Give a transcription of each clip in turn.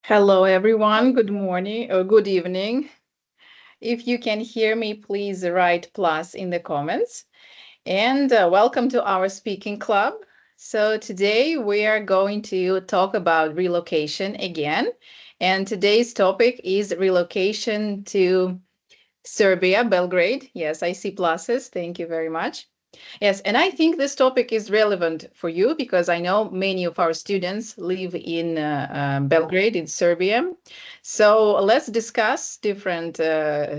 Hello, everyone. Good morning or good evening. If you can hear me, please write plus in the comments. And welcome to our speaking club. So, today we are going to talk about relocation again. And today's topic is relocation to Serbia, Belgrade. Yes, I see pluses. Thank you very much. Yes, and I think this topic is relevant for you because I know many of our students live in Belgrade, in Serbia. So let's discuss different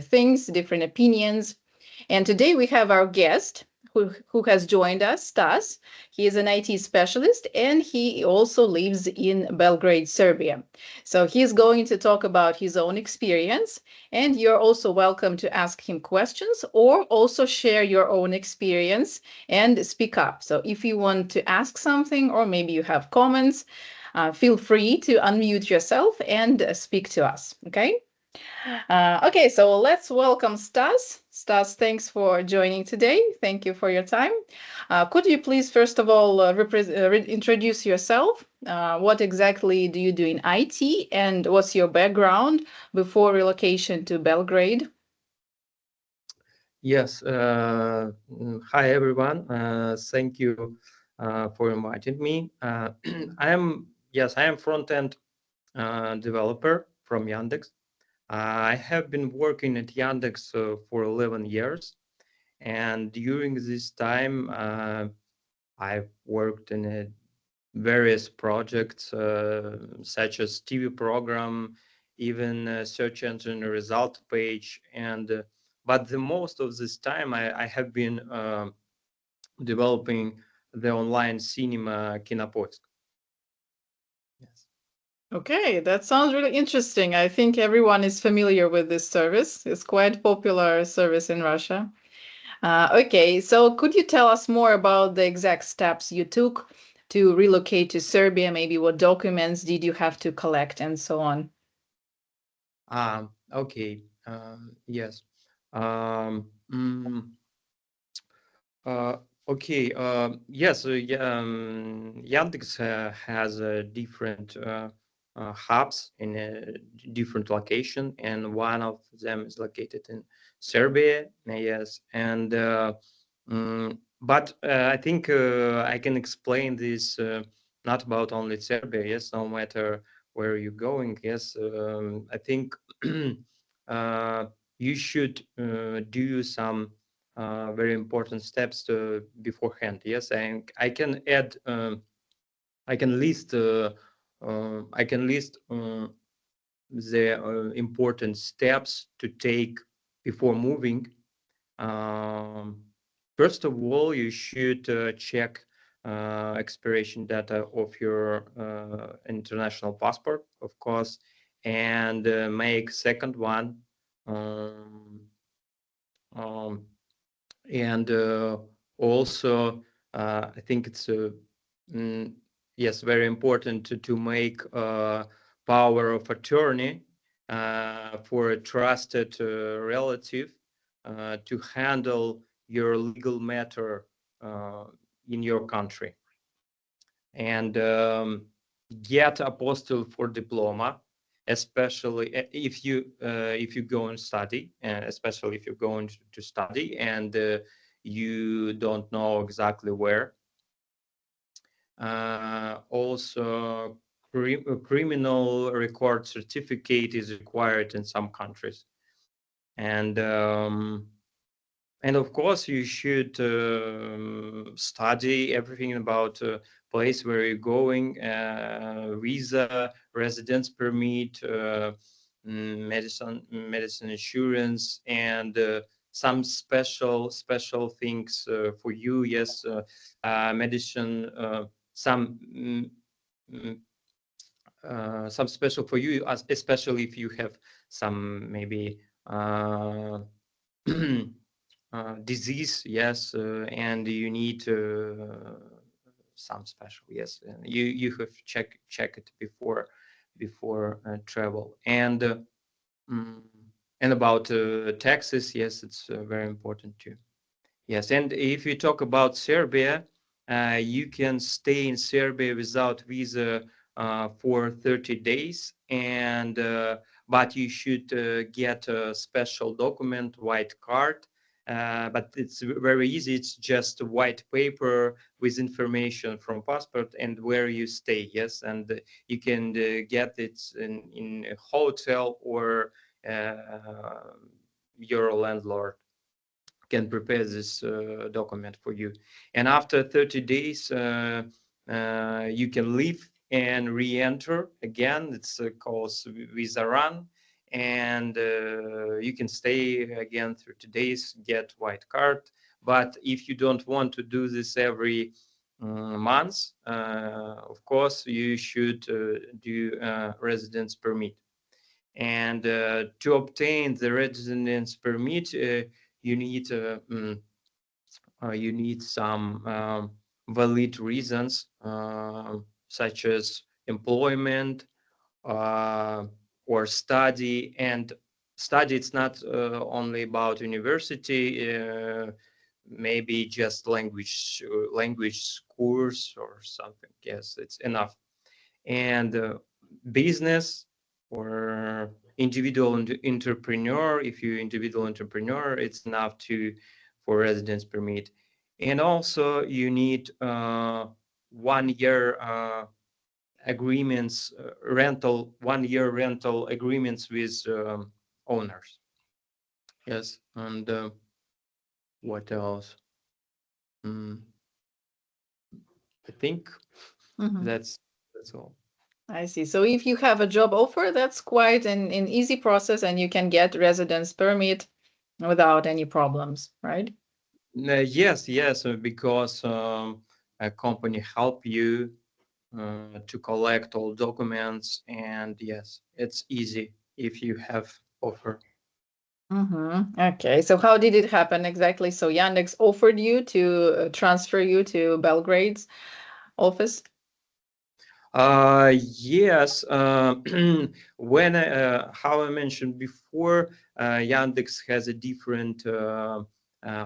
things, different opinions. And today we have our guest who has joined us, Stas. He is an IT specialist and he also lives in Belgrade, Serbia. So he's going to talk about his own experience, and you're also welcome to ask him questions or also share your own experience and speak up. So if you want to ask something or maybe you have comments, feel free to unmute yourself and speak to us. Okay. Okay, so let's welcome Stas. Stas, thanks for joining today. Thank you for your time. Could you please, first of all, introduce yourself? What exactly do you do in IT, and what's your background before relocation to Belgrade? Yes. Hi, everyone. Thank you for inviting me. I am front-end developer from Yandex. I have been working at Yandex for 11 years, and during this time, I've worked in various projects such as TV program, even search engine result page, and but the most of this time I have been developing the online cinema Kinopoisk. Yes. Okay, that sounds really interesting. I think everyone is familiar with this service. It's quite popular service in Russia. Okay, so could you tell us more about the exact steps you took to relocate to Serbia? Maybe what documents did you have to collect and so on? Okay. Yes. Um, mm, uh, okay. Yes. Yandex has different hubs in a different location, and one of them is located in Serbia. Yes, and but I think I can explain this not about only Serbia. Yes, no matter where you're going. Yes, I think uh, you should do some very important steps beforehand. Yes, and I can add. I can list. I can list the important steps to take before moving. Um, First of all, you should check expiration data of your international passport, of course, and make second one. Um, um, and also, I think it's mm, yes, very important to make power of attorney for a trusted relative to handle your legal matter uh, in your country, and get apostle for diploma, especially if you go and study, especially if you're going to study and you don't know exactly where. Also, criminal record certificate is required in some countries, and of course, you should study everything about place where you're going, visa, residence permit, medicine insurance, and some special things for you. Yes, medicine, some. Mm, some special for you, especially if you have some maybe disease, yes, and you need some special, yes, you have check it before travel, mm, and about taxes, yes, it's very important too. Yes, and if you talk about Serbia, you can stay in Serbia without visa for 30 days, and but you should get a special document, white card. But it's very easy. It's just a white paper with information from passport and where you stay. Yes, and you can get it in a hotel, or your landlord can prepare this document for you. And after 30 days, you can leave and re-enter again. It's called visa run, and you can stay again 30 days, get white card. But if you don't want to do this every month, of course, you should do residence permit. And to obtain the residence permit, you need some valid reasons, such as employment or study. And study, it's not only about university, maybe just language course or something. Yes, it's enough. And business or individual entrepreneur, if you're individual entrepreneur, it's enough for residence permit. And also you need 1 year agreements, 1 year rental agreements with owners. Yes. And what else? I think that's all. I see. So if you have a job offer, that's quite an easy process, and you can get residence permit without any problems, right? Yes, because a company help you to collect all documents, and yes, it's easy if you have offer. Okay, so how did it happen exactly? So Yandex offered you to transfer you to Belgrade's office? Yes, when how I mentioned before, Yandex has a different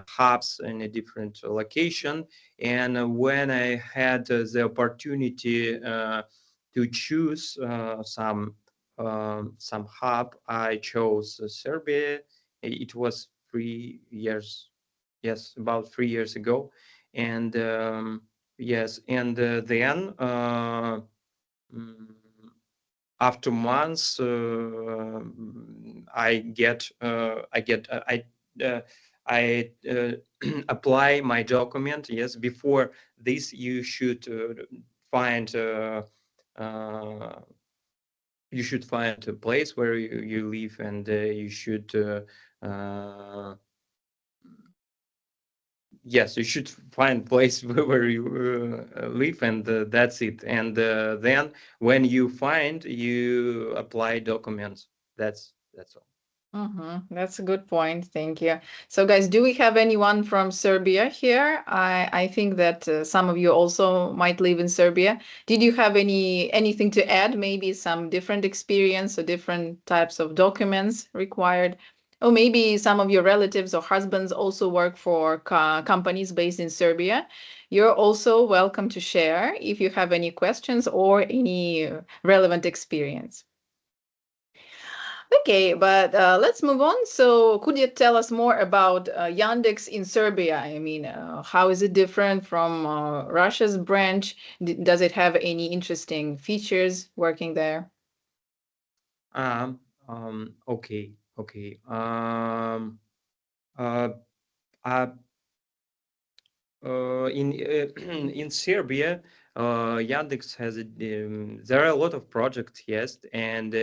hubs in a different location, and when I had the opportunity to choose some hub, I chose Serbia. It was 3 years, yes, about 3 years ago, and yes, and then. After months, I apply my document. Yes, before this, you should find a place where you live, and you should yes, you should find place where you live, and that's it. And then when you find, you apply documents. That's all. That's a good point. Thank you. So, guys, do we have anyone from Serbia here? I think that some of you also might live in Serbia. Did you have anything to add? Maybe some different experience or different types of documents required? Or maybe some of your relatives or husbands also work for companies based in Serbia. You're also welcome to share if you have any questions or any relevant experience. Okay, but let's move on. So, could you tell us more about Yandex in Serbia? I mean, how is it different from Russia's branch? Does it have any interesting features working there? Okay. Uh, uh, in in Serbia, Yandex has there are a lot of projects, yes, and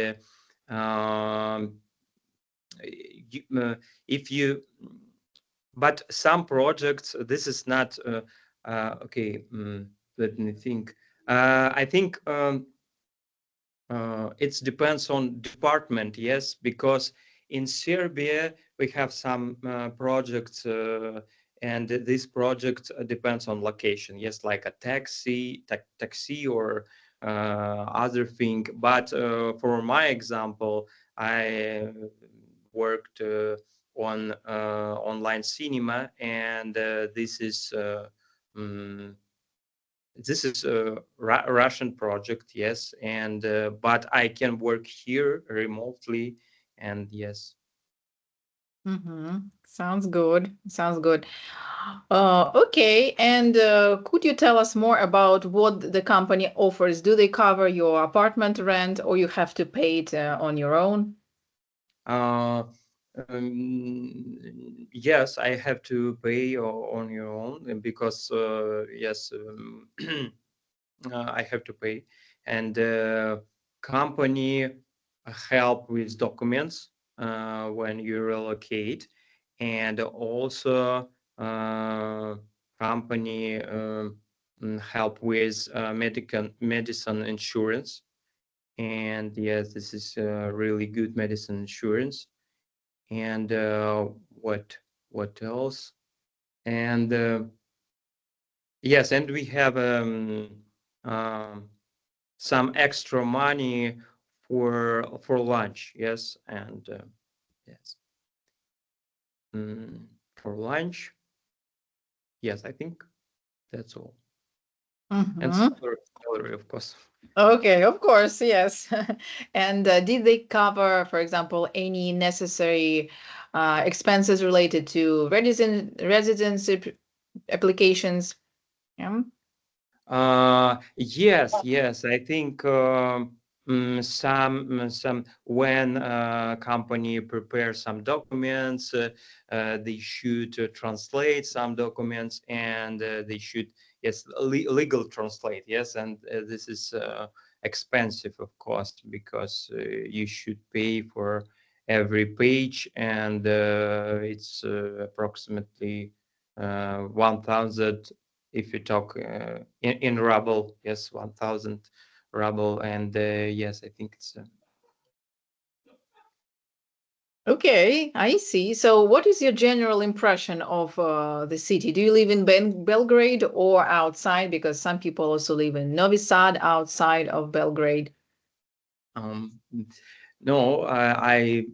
if you, but some projects, this is not okay. Let me think. I think it depends on department, yes, because in Serbia we have some projects, and this project depends on location, yes, like a taxi or other thing. But for my example, I worked on online cinema, and this is this is a Russian project, yes, and but I can work here remotely, and yes. Sounds good. Sounds good. Okay, and could you tell us more about what the company offers? Do they cover your apartment rent, or you have to pay it on your own? Uh, yes, I have to pay on your own because yes, I have to pay, and company help with documents when you relocate, and also company help with medicine insurance. And yes, this is really good medicine insurance. And what else? And yes, and we have some extra money for lunch. Yes, and yes, for lunch. Yes, I think that's all. And salary, of course. Okay, of course, yes. And did they cover, for example, any necessary expenses related to residency applications? Yeah. Yes. I think some when company prepare some documents, they should translate some documents, and they should legal translate. Yes, and this is expensive, of course, because you should pay for every page, and it's approximately 1,000 if you talk in ruble. Yes, 1,000 ruble, and yes, I think it's Okay, I see. So, what is your general impression of the city? Do you live in Belgrade or outside? Because some people also live in Novi Sad, outside of Belgrade. um no, I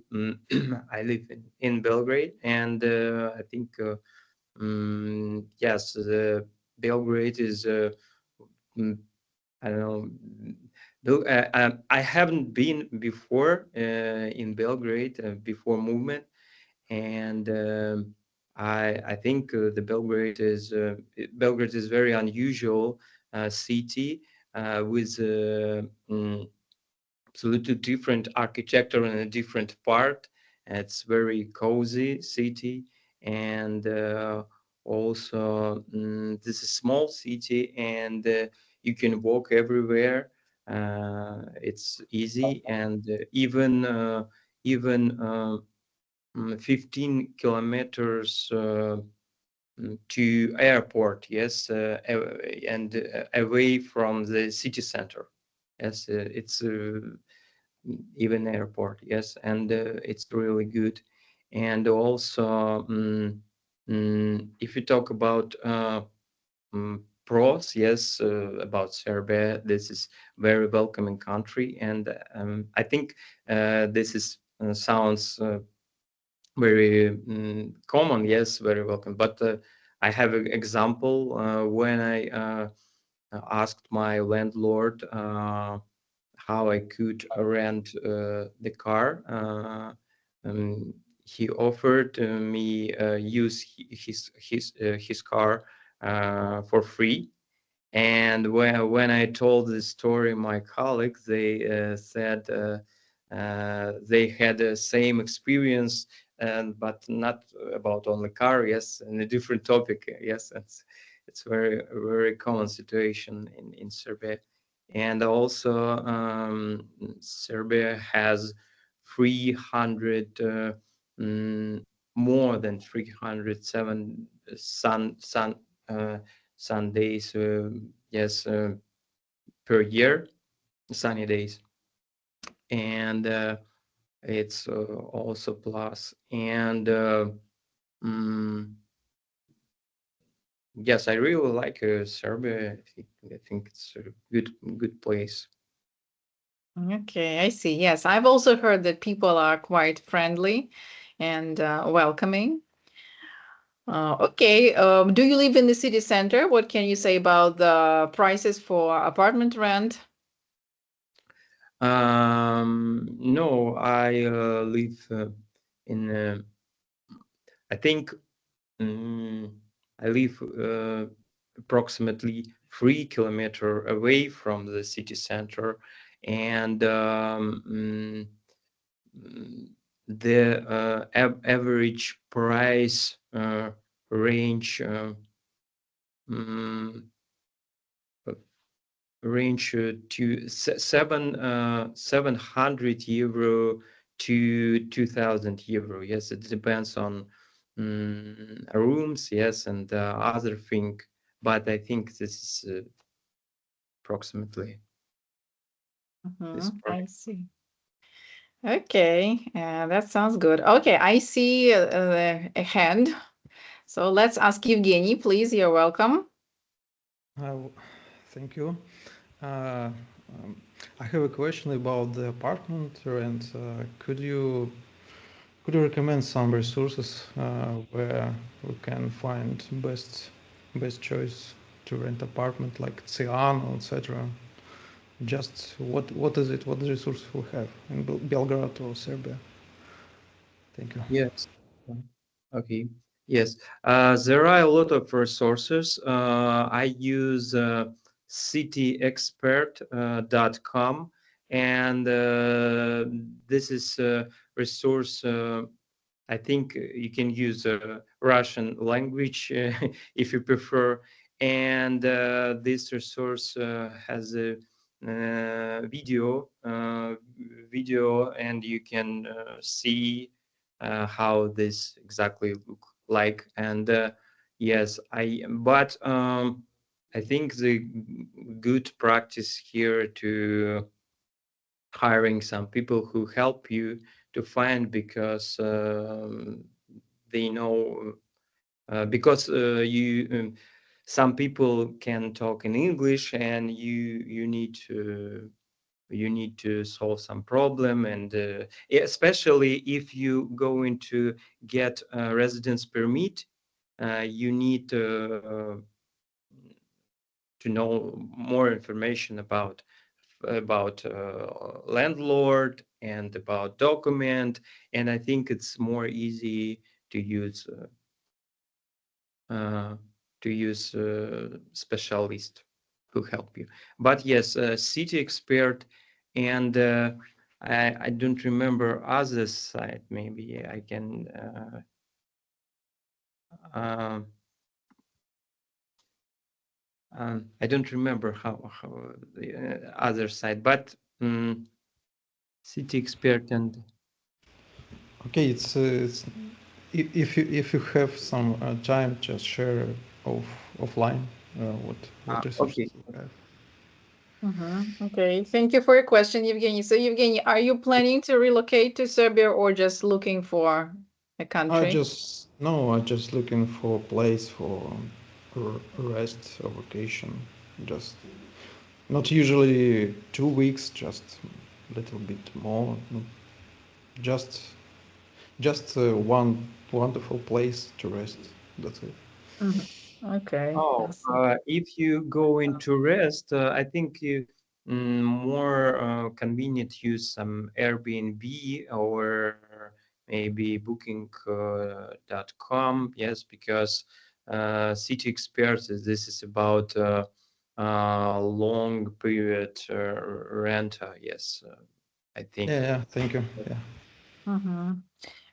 live in Belgrade, and I think yes, the Belgrade is mm, I don't know. I haven't been before in Belgrade before movement, and I think the Belgrade is very unusual city with absolutely different architecture and a different part. It's very cozy city, and also this is small city, and you can walk everywhere. It's easy, and even 15 kilometers to airport, yes, and away from the city center. Yes, it's even airport, yes, and it's really good. And also if you talk about pros, yes, about Serbia, this is very welcoming country, and I think this is sounds very common, yes, very welcome. But I have an example when I asked my landlord how I could rent the car. He offered me use his car for free. And when I told this story, my colleagues, they said they had the same experience, but not about only car. Yes, and a different topic. Yes, it's very common situation in Serbia, and also Serbia has 300 more than 307 uh, Sundays, yes, per year, sunny days, and it's also plus. And mm, yes, I really like Serbia. I think it's a good place. Okay, I see. Yes, I've also heard that people are quite friendly and welcoming. Okay. Do you live in the city center? What can you say about the prices for apartment rent? No, I live in. I think I live approximately 3 kilometers away from the city center, and the average price range to 700 euro to 2,000 euro. Yes, it depends on rooms, yes, and other thing, but I think this is approximately this price. I see. Okay, that sounds good. Okay, I see a hand. So let's ask Evgeny, please. You're welcome. Thank you. I have a question about the apartment rent. Could you recommend some resources where we can find best choice to rent apartment, like Cian, etc.? Just what is it? What resources we have in Belgrade or Serbia? Thank you. Yes. Okay. Yes. There are a lot of resources. I use cityexpert.com, and this is a resource. I think you can use Russian language if you prefer. And this resource has a video, and you can see how this exactly look like. And yes, but I think the good practice here to hiring some people who help you to find, because they know because you some people can talk in English, and you need to solve some problem, and especially if you going to get a residence permit, you need to know more information about landlord and about document, and I think it's more easy to use specialist who help you. But yes, city expert, and I don't remember other site. Maybe I can I don't remember how the other side, but city expert and Okay, it's if you have some time, just share offline what resources okay. you have. Okay, thank you for your question, Evgeny. So, Evgeny, are you planning to relocate to Serbia or just looking for a country? I just looking for a place for rest or vacation. Just not usually 2 weeks, just a little bit more. Just one wonderful place to rest. That's it. Mhm. Okay. Oh, if you go into rest, I think you more convenient use some Airbnb or maybe booking.com. Yes, because city experts, this is about long period rent. Yes, I think. Yeah, thank you. Yeah.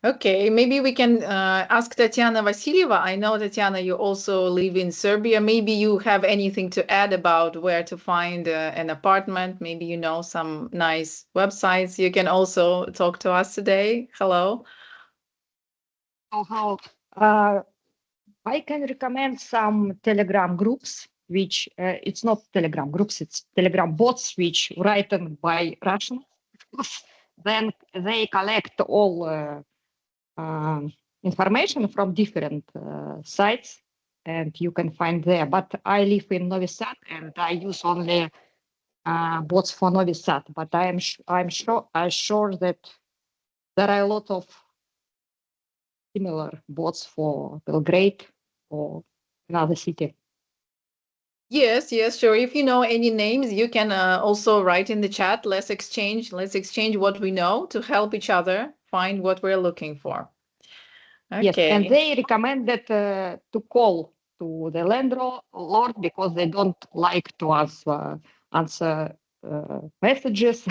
Okay, maybe we can ask Tatiana Vasilieva. I know, Tatiana, you also live in Serbia. Maybe you have anything to add about where to find an apartment. Maybe you know some nice websites. You can also talk to us today. Hello. How I can recommend some Telegram groups, which it's not Telegram groups, it's Telegram bots, which written by Russian. Then they collect all information from different sites, and you can find there. But I live in Novi Sad, and I use only bots for Novi Sad. But I'm sure that there are a lot of similar bots for Belgrade or another city? Yes, yes, sure. If you know any names, you can also write in the chat. Let's exchange what we know to help each other find what we're looking for. Yes, and Okay. they recommended to call to the landlord because they don't like to answer messages,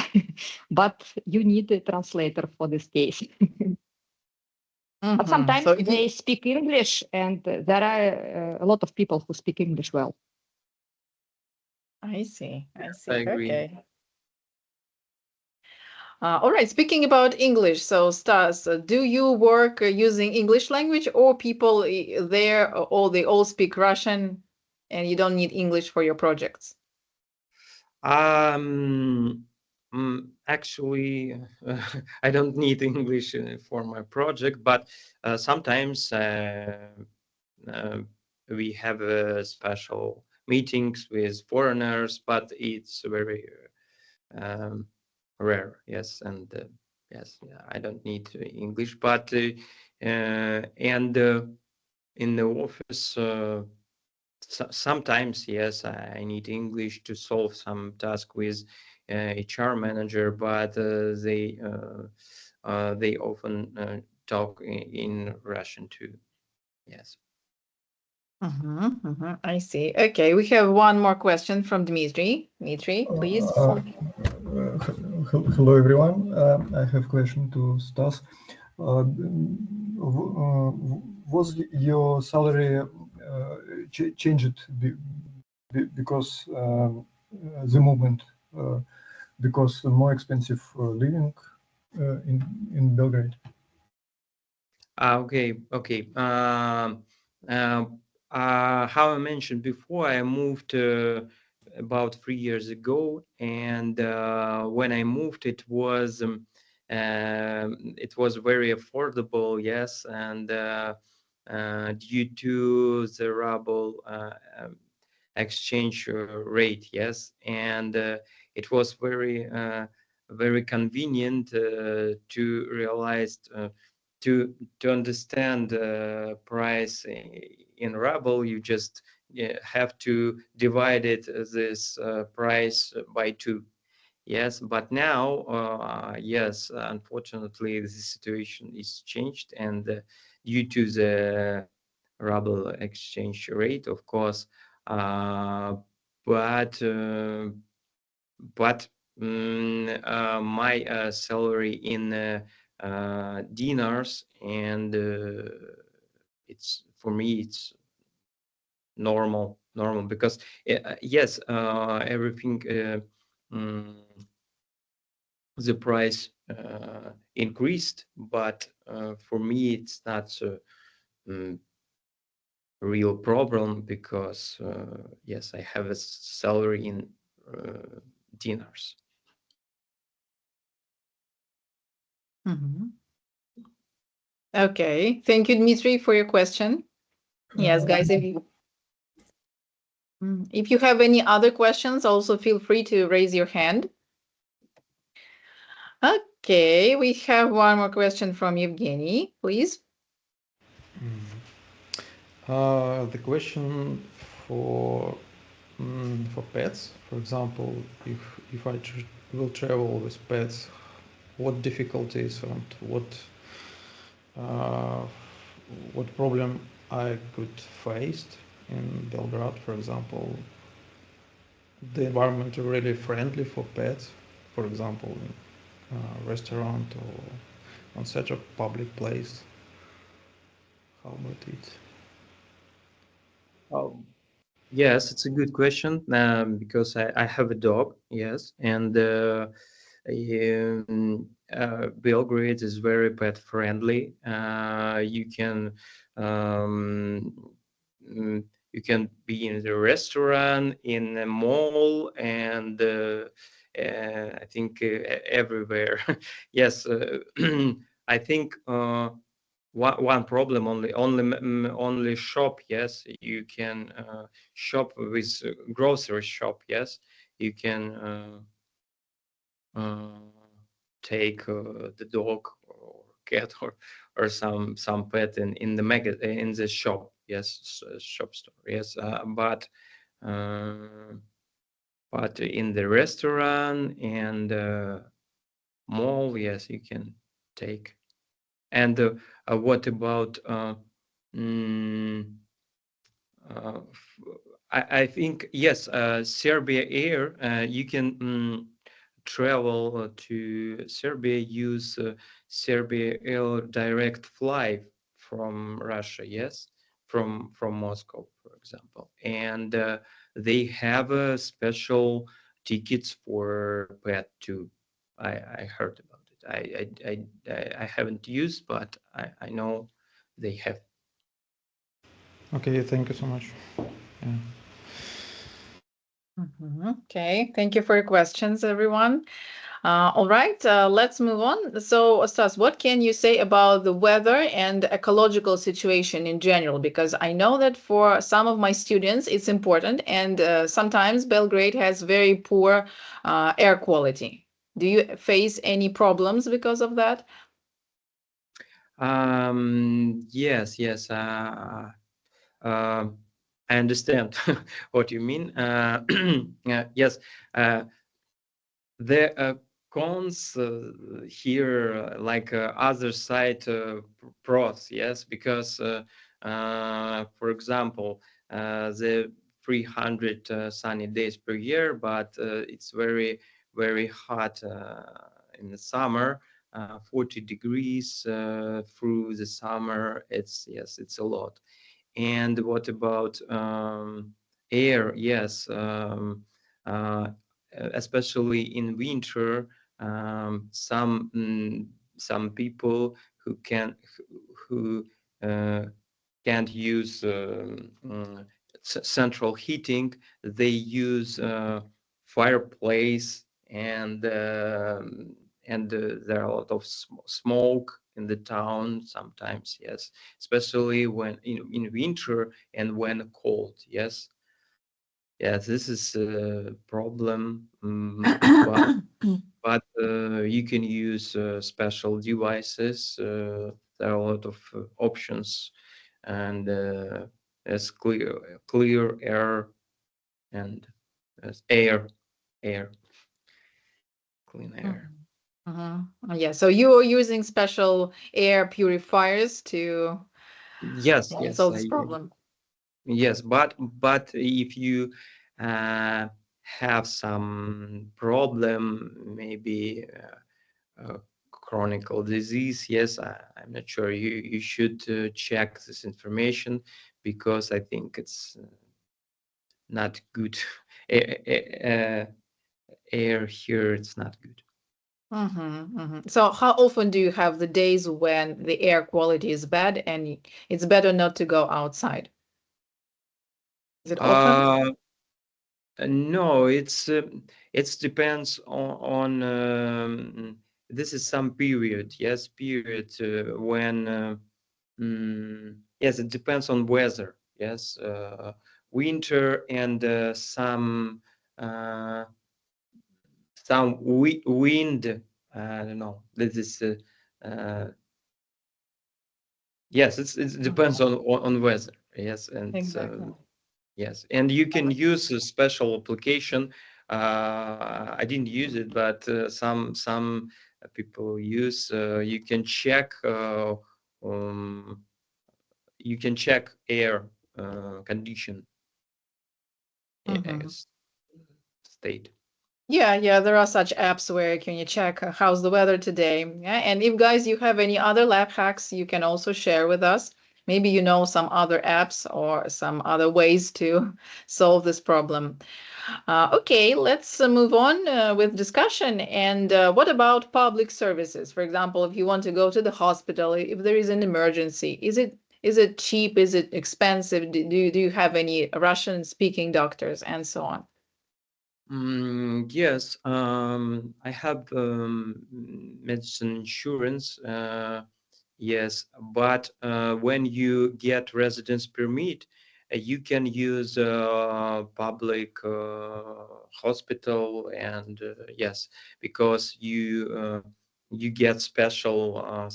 but you need a translator for this case. But sometimes So if they speak English, and there are a lot of people who speak English well. I see. I see. I agree. Okay. All right. Speaking about English, so Stas, do you work using English language, or people there, or they all speak Russian, and you don't need English for your projects? Actually, I don't need English for my project, but sometimes we have special meetings with foreigners, but it's very rare. Yes, and yes, yeah, I don't need English, but and in the office. Sometimes, yes, I need English to solve some task with HR manager, but they often talk in Russian too. Yes. I see. Okay, we have one more question from Dmitry. Dmitry, please. Hello, everyone. I have a question to Stas. Was your salary changed because the movement, because more expensive living in Belgrade? Okay. How I mentioned before, I moved about 3 years ago, and when I moved, it was very affordable, yes, and due to the ruble exchange rate, yes, and it was very convenient to realize to understand price in ruble. You just have to divide this price by 2. Yes, but now, yes, unfortunately, the situation is changed, and due to the ruble exchange rate, of course, but my salary in dinars, and it's for me it's normal because yes, everything the price increased, but for me it's not a real problem because yes, I have a salary in dinars. Okay, thank you, Dmitry, for your question. Yes, guys, if you have any other questions, also feel free to raise your hand. Okay, we have one more question from Evgeny, please. The question for pets, for example, if I will travel with pets, what difficulties and what problem I could face in Belgrade, for example? The environment really friendly for pets, for example, in a restaurant or on such a public place. How about it? Yes, it's a good question because I have a dog, yes, and Belgrade is very pet friendly. You can be in the restaurant, in a mall, and I think everywhere. Yes, I think one problem only shop. Yes, you can shop with grocery shop. Yes, you can take the dog or cat or some pet in the shop. Yes, shop store. Yes, but in the restaurant and mall, yes, you can take. And what about I think yes, Serbia Air. You can travel to Serbia. Use Serbia Air direct flight from Russia. Yes, from Moscow, for example, and they have special tickets for pet too. I heard about it. I haven't used, but I know they have. Okay, thank you so much. Yeah. Okay, thank you for your questions, everyone. All right, let's move on. So, Stas, what can you say about the weather and ecological situation in general? Because I know that for some of my students, it's important, and sometimes Belgrade has very poor air quality. Do you face any problems because of that? Yes. I understand what you mean. Yes, the cons here, like other side pros, yes, because for example, the 300 sunny days per year, but it's very, very hot in the summer. 40 degrees through the summer. It's a lot. And what about air? Yes, especially in winter, some people who can't use central heating. They use fireplace, and there are a lot of smoke in the town sometimes. Yes, especially when in winter and when cold. Yes, this is a problem. But you can use special devices. There are a lot of options, and as clear air and as air, clean air. Yeah, so you are using special air purifiers to Yes, solve this problem. yes, but if you have some problem, maybe chronic disease, yes, I'm not sure. You should check this information, because I think it's not good. Air here, it's not good. So how often do you have the days when the air quality is bad and it's better not to go outside? Is it often? No, it depends on this is some period. Yes, period when yes, it depends on weather. Yes, winter and some wind. I don't know. This is yes, it depends on weather. Yes, and Exactly. yes, and you can use a special application. I didn't use it, but some people use. You can check air condition state. Yeah, there are such apps where can you check how's the weather today. Yeah, and if guys you have any other life hacks, you can also share with us. Maybe you know some other apps or some other ways to solve this problem. Okay, let's move on with discussion. And what about public services? For example, if you want to go to the hospital, if there is an emergency, is it cheap? Is it expensive? Do you have any Russian-speaking doctors and so on? Yes, I have medicine insurance. Yes, but when you get residence permit, you can use public hospital, and yes, because you get special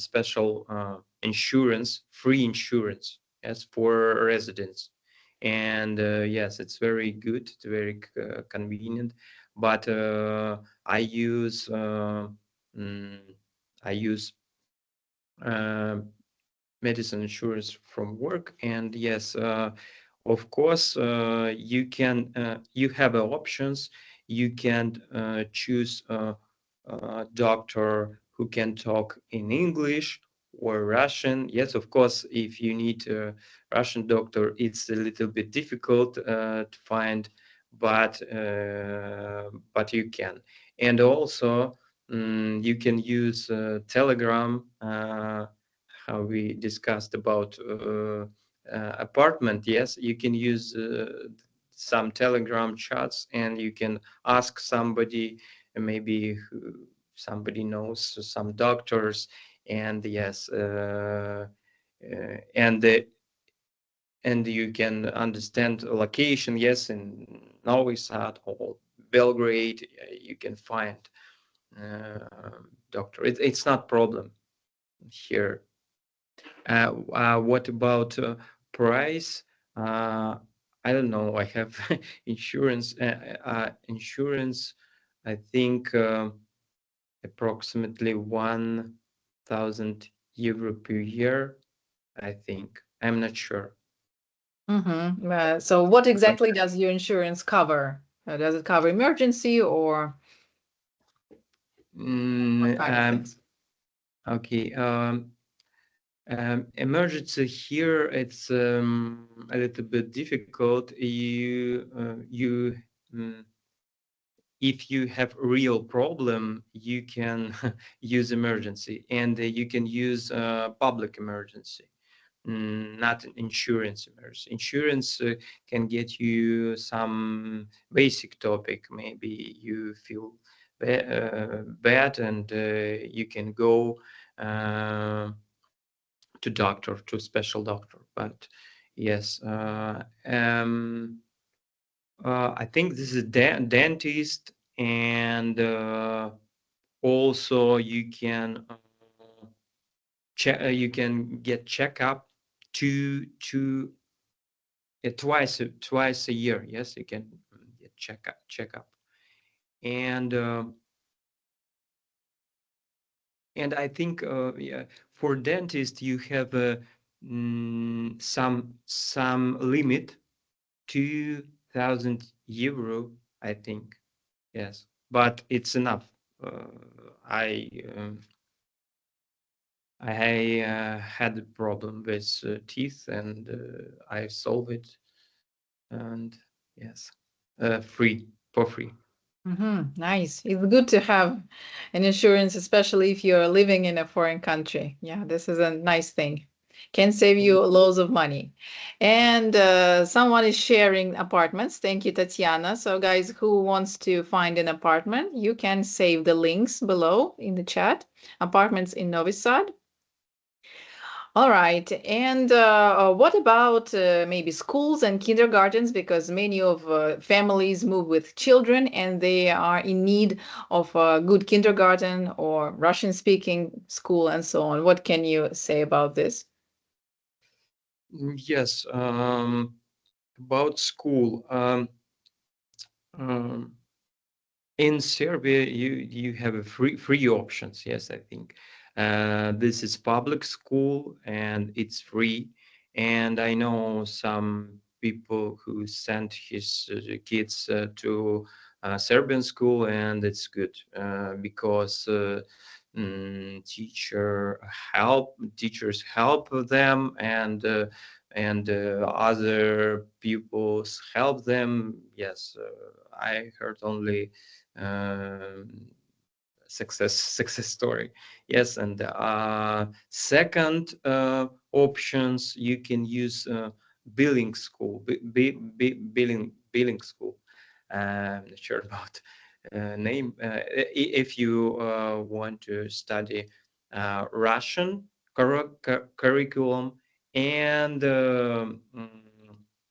insurance, free insurance, yes, for residents. And yes, it's very good, it's very convenient. But I use medicine insurance from work. And yes, of course, you have options. You can choose a doctor who can talk in English or Russian. Yes, of course, if you need a Russian doctor, it's a little bit difficult to find, but you can. And also, you can use Telegram, how we discussed about apartment. Yes, you can use some Telegram chats, and you can ask somebody, maybe somebody knows some doctors, and yes, and you can understand location. Yes, in Novi Sad or Belgrade, you can find doctor. It's not problem here. What about price? I don't know. I have insurance. Insurance, I think approximately 1,000 euro per year. I think. I'm not sure. So what exactly does your insurance cover? Does it cover emergency or what kind of things? Okay. Emergency here, it's a little bit difficult. If you have a real problem, you can use emergency, and you can use public emergency, not insurance emergency. Insurance can get you some basic topic. Maybe you feel bad, and you can go to doctor, to special doctor. But yes, I think this is dentist, and also you can you can get checkup twice a year. Yes, you can get checkup, and I think yeah, for dentist you have some limit, 2,000 euro, I think. Yes, but it's enough. I had a problem with teeth, and I solved it. And yes, for free. Nice. It's good to have an insurance, especially if you're living in a foreign country. Yeah, this is a nice thing. Can save you loads of money. And someone is sharing apartments. Thank you, Tatiana. So, guys, who wants to find an apartment, you can save the links below in the chat. Apartments in Novi Sad. All right. And what about maybe schools and kindergartens? Because many of families move with children and they are in need of a good kindergarten or Russian-speaking school and so on. What can you say about this? Yes, about school. In Serbia, you have a free options. Yes, I think this is public school and it's free. And I know some people who sent his kids to Serbian school, and it's good because teachers help them, and other pupils help them. Yes, I heard only success story. Yes, and second options, you can use billing school, billing school. I'm not sure about name. If you want to study Russian curriculum and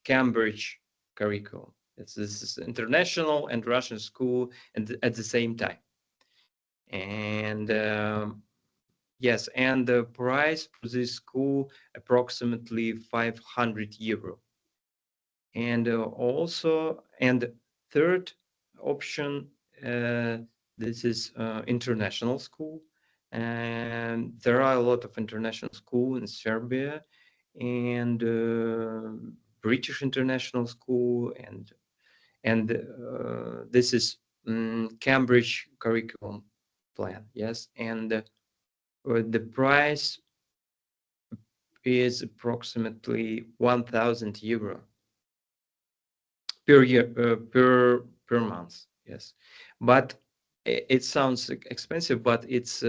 Cambridge curriculum. This is international and Russian school, and at the same time. And yes, and the price for this school approximately 500 euro. And also, and third option, this is international school, and there are a lot of international school in Serbia, and British international school, and this is Cambridge curriculum plan. Yes, and the price is approximately 1,000 euro per year, per month. Yes, but it sounds expensive, but it's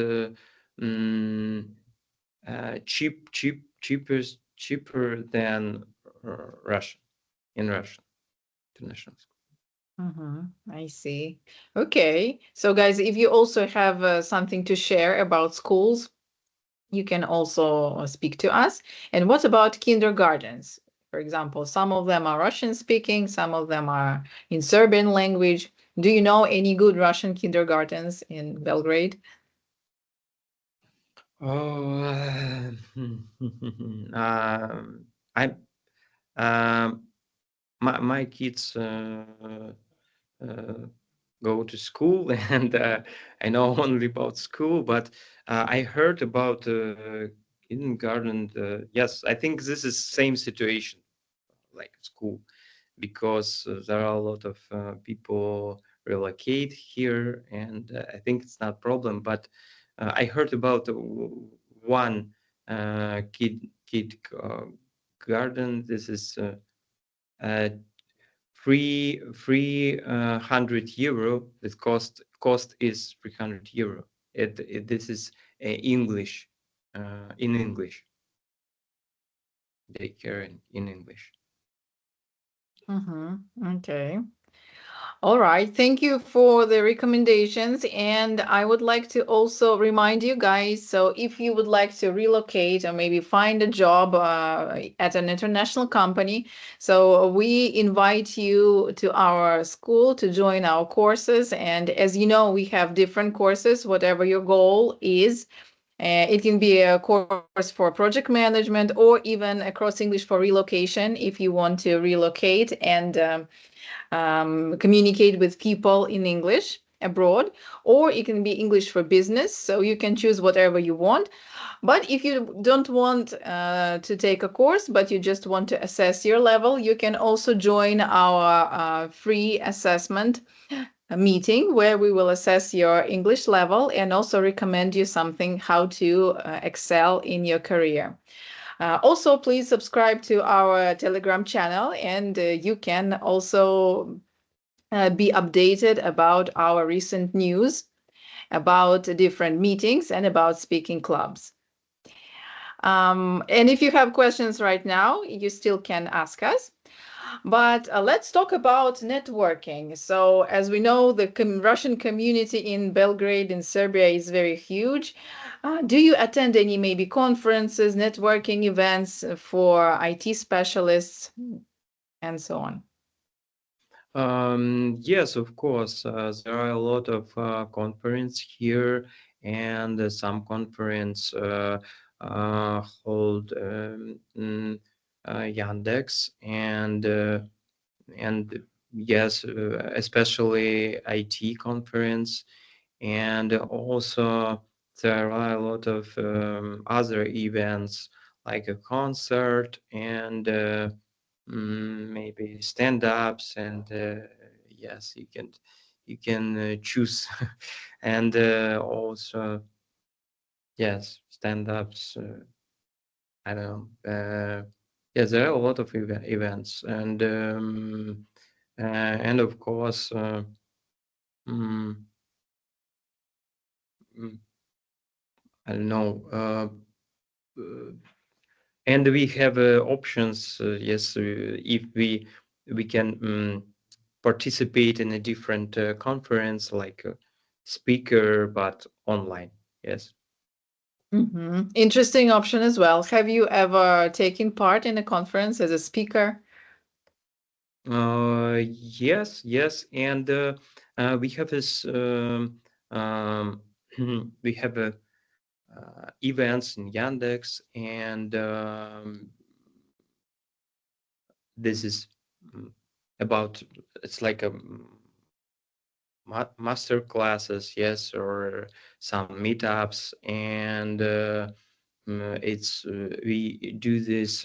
cheaper than Russian international school. I see. Okay. So, guys, if you also have something to share about schools, you can also speak to us. And what about kindergartens? For example, some of them are Russian speaking, some of them are in Serbian language. Do you know any good Russian kindergartens in Belgrade? Oh, my kids go to school, and I know only about school, but I heard about kindergarten. Yes, I think this is same situation like school, because there are a lot of people relocate here, and I think it's not problem. But I heard about one kid garden. This is 300 euro. The cost is 300 euro. This is English, in English. They care in English. Okay. All right. Thank you for the recommendations. And I would like to also remind you guys, so if you would like to relocate or maybe find a job at an international company, so we invite you to our school to join our courses. And as you know, we have different courses, whatever your goal is. It can be a course for project management or even a cross English for relocation if you want to relocate and communicate with people in English abroad, or it can be English for business. So you can choose whatever you want. But if you don't want to take a course, but you just want to assess your level, you can also join our free assessment meeting where we will assess your English level and also recommend you something how to excel in your career. Also, please subscribe to our Telegram channel, and you can also be updated about our recent news, about different meetings, and about speaking clubs. And if you have questions right now, you still can ask us. But let's talk about networking. So, as we know, the Russian community in Belgrade, in Serbia, is very huge. Do you attend any maybe conferences, networking events for IT specialists, and so on? Yes, of course. There are a lot of conference here, and some conference hold Yandex, and yes, especially IT conference, and also there are a lot of other events like a concert and maybe stand-ups, and yes, you can choose and also yes, stand-ups. I don't know. Yeah, there are a lot of events, and of course, mm, I don't know. And we have options. Yes, if we can participate in a different conference, like a speaker, but online. Yes. Interesting option as well. Have you ever taken part in a conference as a speaker? Yes, and we have this we have events in Yandex, and this is about, it's like a master classes, yes, or some meetups, and it's we do this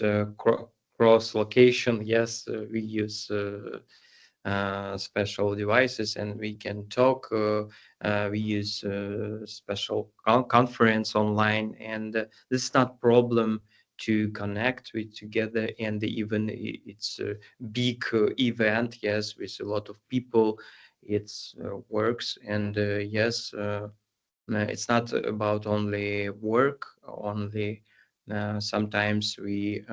cross location. Yes, we use special devices, and we can talk. We use special conference online, and this is not problem to connect with together. And even it's a big event, yes, with a lot of people, it's works. And yes, it's not about only work only. Sometimes we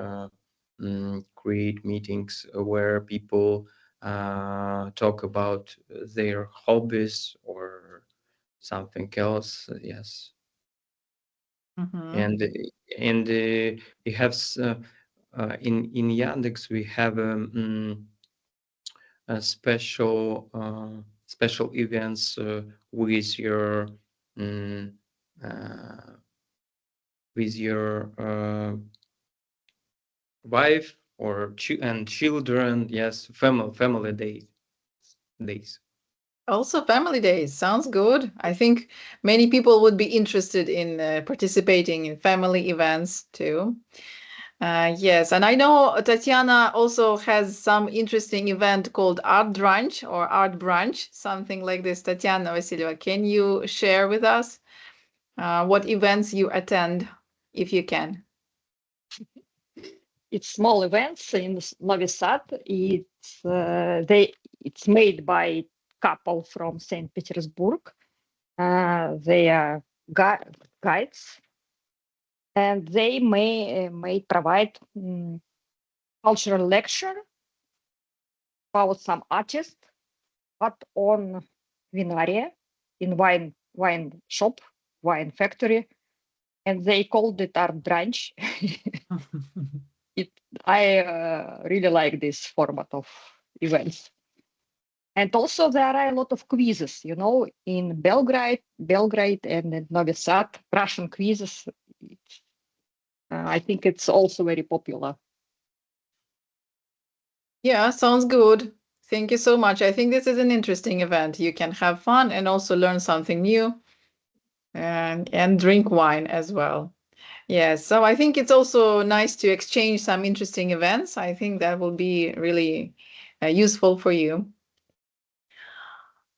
create meetings where people talk about their hobbies or something else. Yes. Mhm. And we have in Yandex we have a special events with your mm, uh, wife or and children. Yes, family days. Also, family days sounds good. I think many people would be interested in participating in family events too. Yes, and I know Tatiana also has some interesting event called Art Brunch or Art Brunch, something like this. Tatiana Vasilyeva, can you share with us what events you attend, if you can? It's small events in Novi Sad. It's made by couple from St. Petersburg. They are guides, and they may provide cultural lecture about some artist, but on vinaria, in wine shop, wine factory, and they called it art brunch. I really like this format of events. And also there are a lot of quizzes, in Belgrade and in Novi Sad, Russian quizzes. I think it's also very popular. Yeah, sounds good. Thank you so much. I think this is an interesting event. You can have fun and also learn something new and drink wine as well. Yes, so I think it's also nice to exchange some interesting events. I think that will be really useful for you.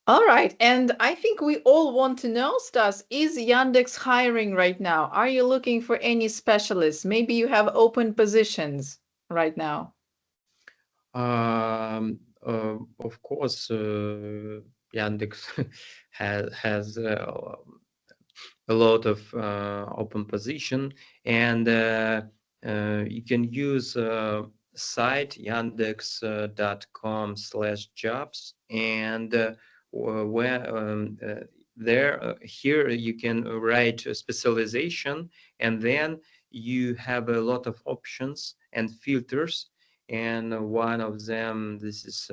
All right, and I think we all want to know, Stas, is Yandex hiring right now? Are you looking for any specialists? Maybe you have open positions right now. Of course, Yandex has a lot of open position, and you can use site yandex.com/jobs, and where here you can write a specialization, and then you have a lot of options and filters, and one of them, this is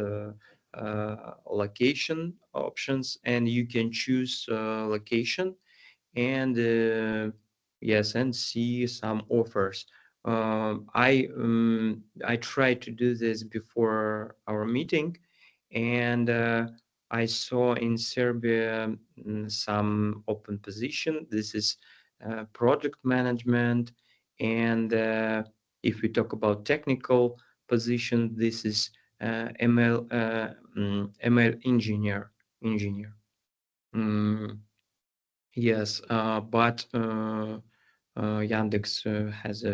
location options, and you can choose location, and yes, and see some offers. I tried to do this before our meeting, and I saw in Serbia some open position. This is project management, and if we talk about technical position, this is ML engineer. Yes, but Yandex has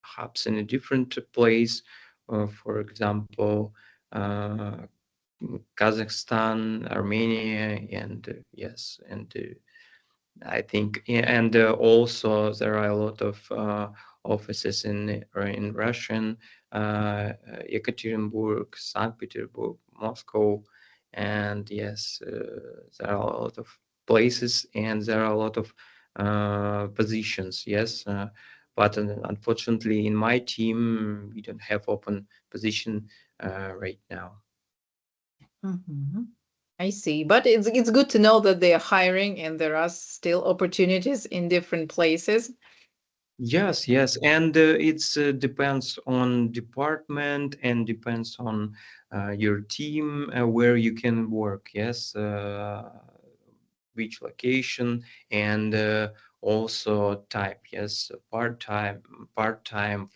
hubs in a different place. For example, Kazakhstan, Armenia, and yes, and I think, and also there are a lot of offices in Russian, Yekaterinburg, St. Petersburg, Moscow, and yes, there are a lot of places, and there are a lot of positions. Yes, but unfortunately, in my team, we don't have open position right now. Mhm. I see. But it's good to know that they are hiring and there are still opportunities in different places. Yes, yes, and it's depends on department and depends on your team where you can work. Yes, which location and also type. Yes, part-time,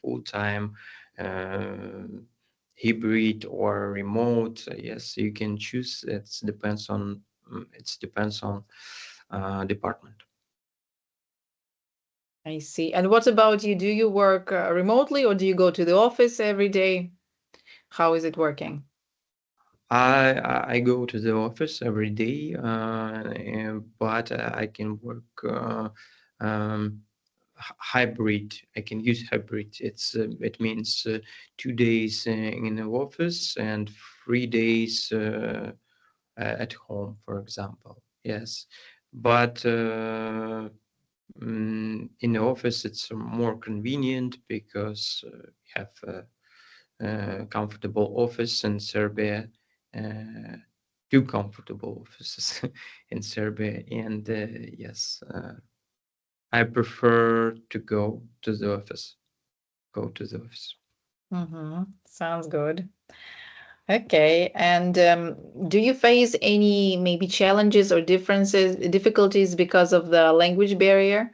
full-time, hybrid or remote. Yes, you can choose. It depends on department. I see. And what about you? Do you work remotely or do you go to the office every day? How is it working? I go to the office every day, but I can work hybrid. I can use hybrid. It means 2 days in the office and 3 days at home, for example. Yes, but in the office it's more convenient because we have comfortable office in Serbia, two comfortable offices in Serbia, and yes, I prefer to go to the office. Go to the office. Sounds good. Okay. And do you face any maybe challenges or difficulties because of the language barrier?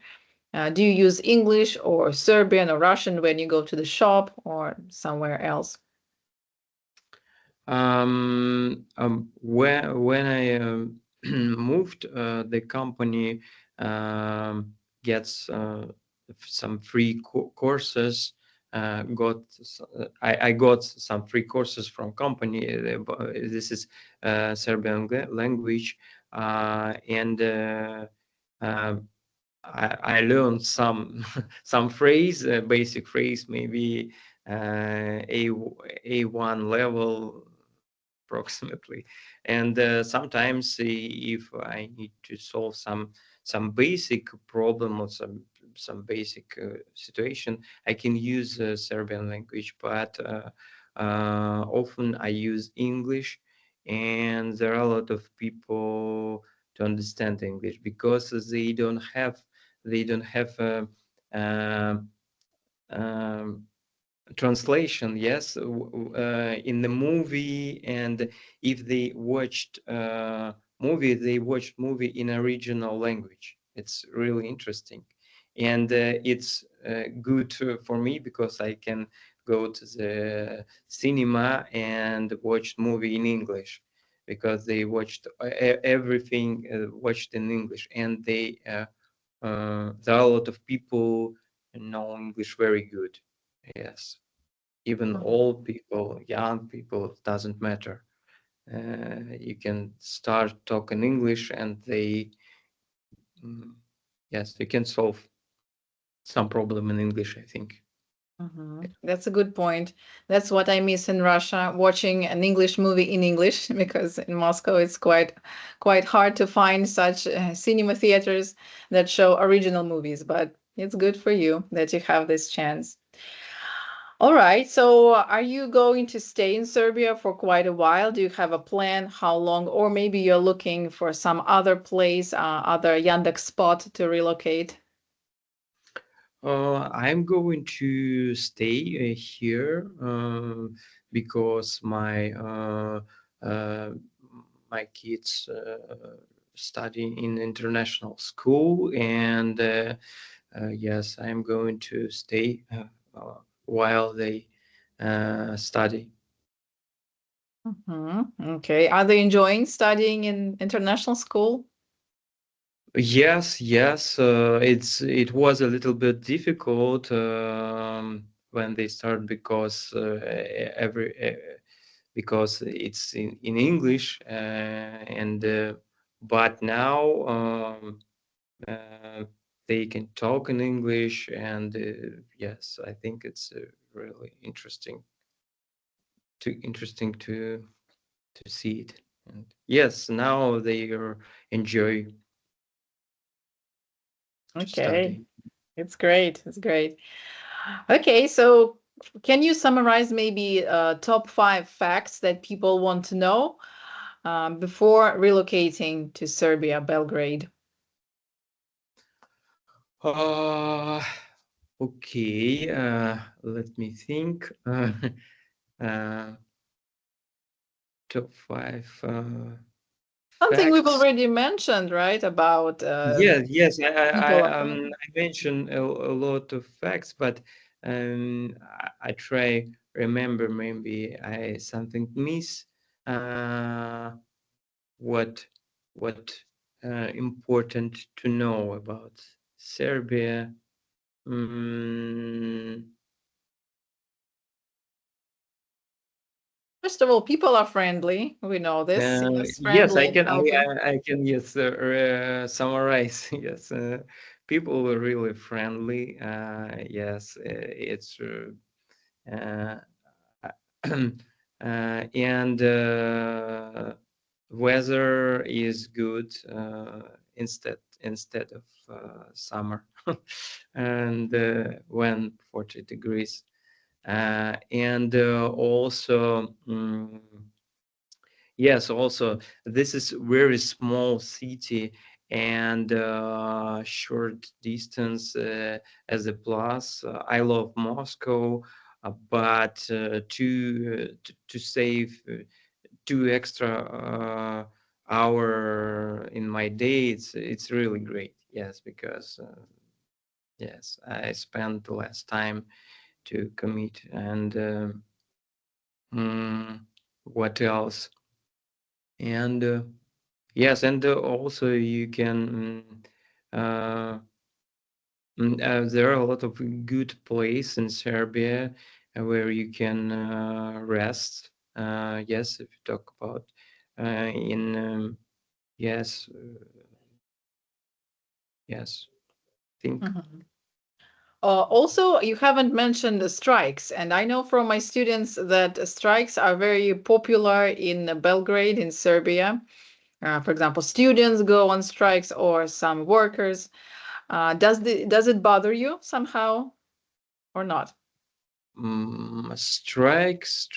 Do you use English or Serbian or Russian when you go to the shop or somewhere else? When I moved, the company gets some free courses. I got some free courses from company. This is Serbian language, and I learned some some phrase, basic phrase, maybe A1 level approximately. And sometimes if I need to solve some basic problem or some basic situation, I can use Serbian language, but often I use English, and there are a lot of people to understand English because they don't have translation. Yes, in the movie, and if they watched they watched movie in original language. It's really interesting, and it's good for me because I can go to the cinema and watch movie in English because they watched everything watched in English, and there are a lot of people know English very good. Yes, even old people, young people, doesn't matter. You can start talking English, and yes, you can solve some problem in English, I think. That's a good point. That's what I miss in Russia, watching an English movie in English, because in Moscow it's quite hard to find such cinema theaters that show original movies. But it's good for you that you have this chance. All right. So are you going to stay in Serbia for quite a while? Do you have a plan? How long? Or maybe you're looking for some other place, other Yandex spot to relocate? I'm going to stay here because my kids study in international school, and yes, I'm going to stay while they study. Okay. Are they enjoying studying in international school? Yes, yes. It was a little bit difficult when they start because because it's in English, and but now uh, they can talk in English, and yes, I think it's really interesting to see it. And yes, now they are enjoy to Okay. study. It's great. It's great. Okay, so can you summarize maybe top 5 facts that people want to know before relocating to Serbia, Belgrade? Okay, let me think. Top 5 Something we've facts. already mentioned, right? About Yes. people I mentioned a lot of facts, but I try remember, maybe I something miss. What important to know about Serbia? First of all, people are friendly. We know this. Yes, Yes, I friendly and can. healthy. I can. Yes, summarize. Yes, people are really friendly. Yes, it's and weather is good instead of summer, and when 40 degrees, and also. Yes, also this is very small city, and short distance as a plus. I love Moscow, but to save 2 extra hour in my day, it's really great. Yes, because yes, I spent less time to commute, and what else? And yes, and also you can there are a lot of good places in Serbia where you can rest. Yes, if you talk about in yes, yes, think. Also, you haven't mentioned the strikes, and I know from my students that strikes are very popular in Belgrade, in Serbia. For example, students go on strikes or some workers. Does it bother you somehow or not? Strikes.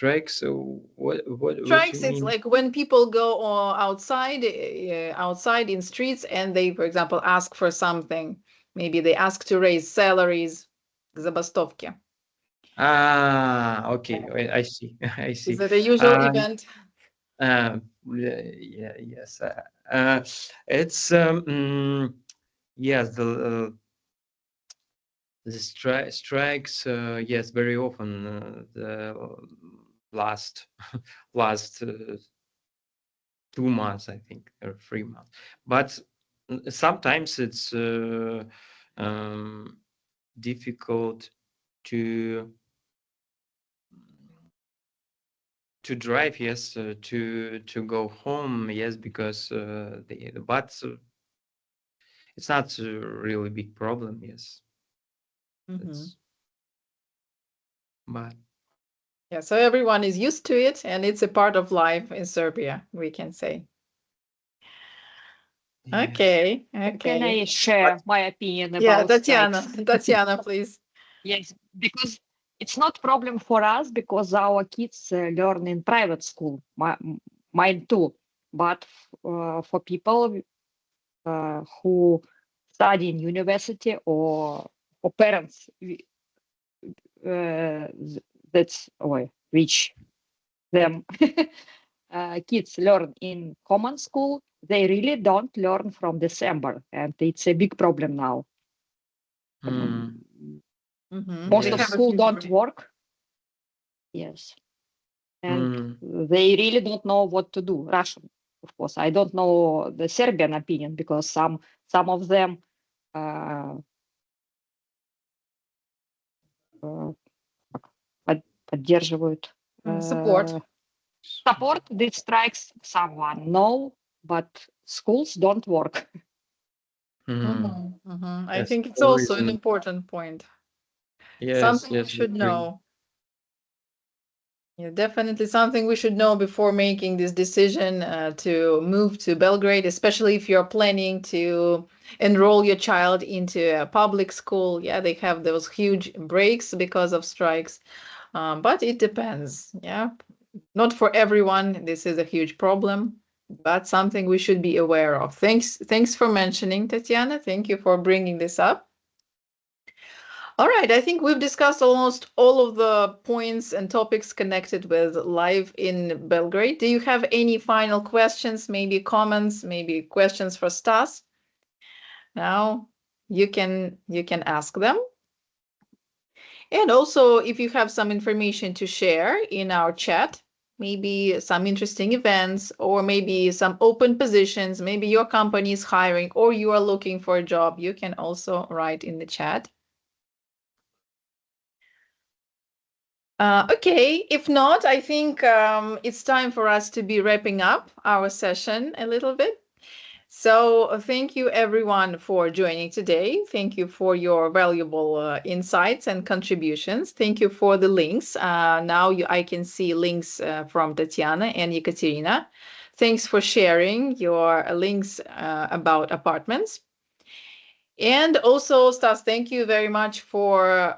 What Strikes, you it's mean? like when people go outside in streets and they, for example, ask for something. Maybe they ask to raise salaries. Забастовки. Okay. I see. I see. Is it a usual event? Yes. It's yes, the strikes. Yes, very often the last last 2 months, I think, or 3 months. But sometimes it's difficult to drive. Yes, to go home. Yes, because but it's not a really big problem. Yes. But Yeah, so everyone is used to it, and it's a part of life in Serbia, we can say. yes. Okay. Can I share my opinion about Yeah, Tatiana. strikes? Tatiana, please. Yes, because it's not problem for us because our kids learn in private school, mine too. But for people who study in university or for parents that's which them kids learn in common school, they really don't learn from December, and it's a big problem now. Most They of have a school huge don't break. work. Yes, and they really don't know what to do. Russian, of course. I don't know the Serbian opinion because some of them поддерживают Support. support these strikes someone. No, but schools don't work. I Yes, think it's for also an reason. important point. Yes, Something we yes, should agree. know. Yeah, definitely something we should know before making this decision to move to Belgrade, especially if you're planning to enroll your child into a public school. Yeah, they have those huge breaks because of strikes, but it depends. Yeah, not for everyone. This is a huge problem. but something we should be aware of. Thanks for mentioning, Tatiana. Thank you for bringing this up. All right, I think we've discussed almost all of the points and topics connected with life in Belgrade. Do you have any final questions, maybe comments, maybe questions for Stas? Now you can ask them. And also, if you have some information to share in our chat, maybe some interesting events, or maybe some open positions, maybe your company is hiring or you are looking for a job, you can also write in the chat. Okay, if not, I think it's time for us to be wrapping up our session a little bit. So thank you everyone for joining today. Thank you for your valuable insights and contributions. Thank you for the links. Now I can see links from Tatiana and Ekaterina. Thanks for sharing your links about apartments. And also, Stas, thank you very much for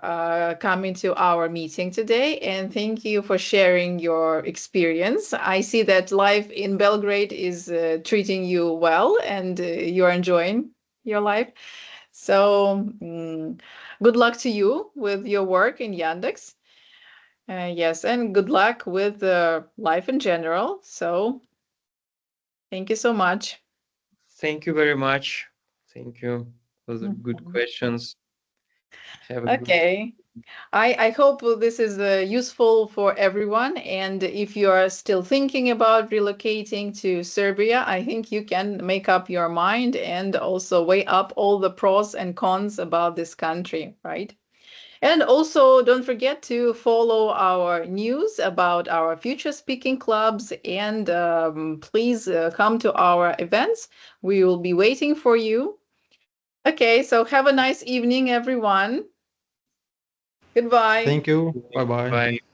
coming to our meeting today. And thank you for sharing your experience. I see that life in Belgrade is treating you well and you're enjoying your life. So good luck to you with your work in Yandex. Yes, and good luck with life in general. So thank you so much. Thank you very much. Thank you for the good questions. Have a Okay. I hope this is useful for everyone. And if you are still thinking about relocating to Serbia, I think you can make up your mind and also weigh up all the pros and cons about this country, right? And also don't forget to follow our news about our future speaking clubs and please come to our events. We will be waiting for you. Okay, so have a nice evening, everyone. Goodbye. Thank you. Bye-bye. Bye.